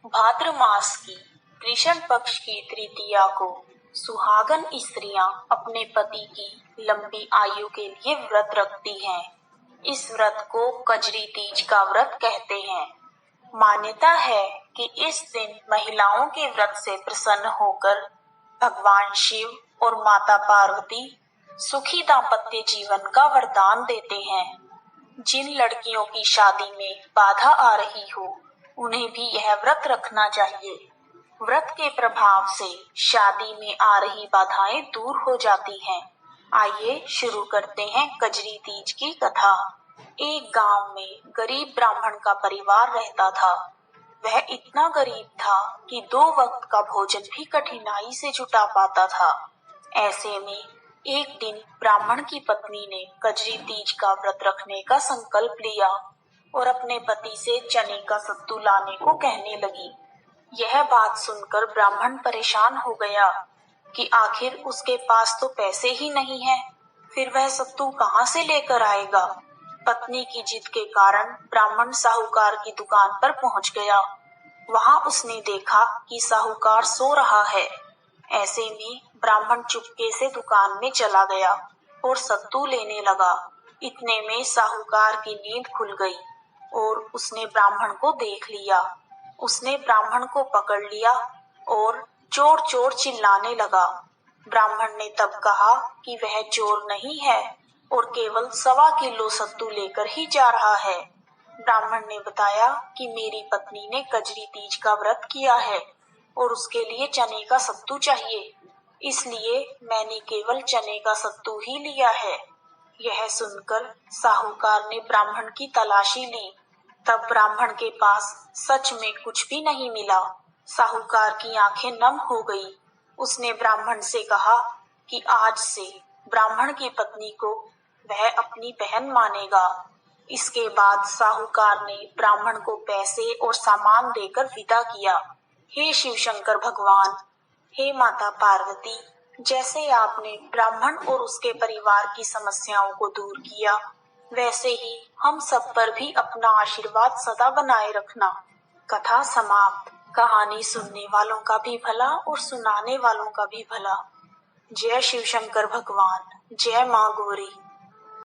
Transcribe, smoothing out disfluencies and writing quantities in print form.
भाद्र मास की कृष्ण पक्ष की तृतीया को सुहागन स्त्रियां अपने पति की लंबी आयु के लिए व्रत रखती हैं। इस व्रत को कजरी तीज का व्रत कहते हैं। मान्यता है कि इस दिन महिलाओं के व्रत से प्रसन्न होकर भगवान शिव और माता पार्वती सुखी दाम्पत्य जीवन का वरदान देते हैं। जिन लड़कियों की शादी में बाधा आ रही हो, उन्हें भी यह व्रत रखना चाहिए। व्रत के प्रभाव से शादी में आ रही बाधाएं दूर हो जाती हैं। आइए शुरू करते हैं कजरी तीज की कथा। एक गांव में गरीब ब्राह्मण का परिवार रहता था। वह इतना गरीब था कि 2 वक्त का भोजन भी कठिनाई से जुटा पाता था। ऐसे में एक दिन ब्राह्मण की पत्नी ने कजरी तीज का व्रत रखने का संकल्प लिया और अपने पति से चने का सत्तू लाने को कहने लगी। यह बात सुनकर ब्राह्मण परेशान हो गया कि आखिर उसके पास तो पैसे ही नहीं है, फिर वह सत्तू कहाँ से लेकर आएगा। पत्नी की जिद के कारण ब्राह्मण साहूकार की दुकान पर पहुंच गया। वहां उसने देखा कि साहूकार सो रहा है। ऐसे में ब्राह्मण चुपके से दुकान में चला गया और सत्तू लेने लगा। इतने में साहूकार की नींद खुल गई और उसने ब्राह्मण को देख लिया। उसने ब्राह्मण को पकड़ लिया और चोर चोर चिल्लाने लगा। ब्राह्मण ने तब कहा कि वह चोर नहीं है और केवल 1.25 किलो सत्तू लेकर ही जा रहा है। ब्राह्मण ने बताया कि मेरी पत्नी ने कजरी तीज का व्रत किया है और उसके लिए चने का सत्तू चाहिए, इसलिए मैंने केवल चने का सत्तू ही लिया है। यह सुनकर साहूकार ने ब्राह्मण की तलाशी ली। तब ब्राह्मण के पास सच में कुछ भी नहीं मिला। साहूकार की आंखें नम हो गई। उसने ब्राह्मण से कहा कि आज से ब्राह्मण की पत्नी को वह अपनी बहन मानेगा। इसके बाद साहूकार ने ब्राह्मण को पैसे और सामान देकर विदा किया। हे शिव शंकर भगवान, हे माता पार्वती, जैसे आपने ब्राह्मण और उसके परिवार की समस्याओं को दूर किया, वैसे ही हम सब पर भी अपना आशीर्वाद सदा बनाए रखना। कथा समाप्त। कहानी सुनने वालों का भी भला और सुनाने वालों का भी भला। जय शिव शंकर भगवान, जय माँ गौरी।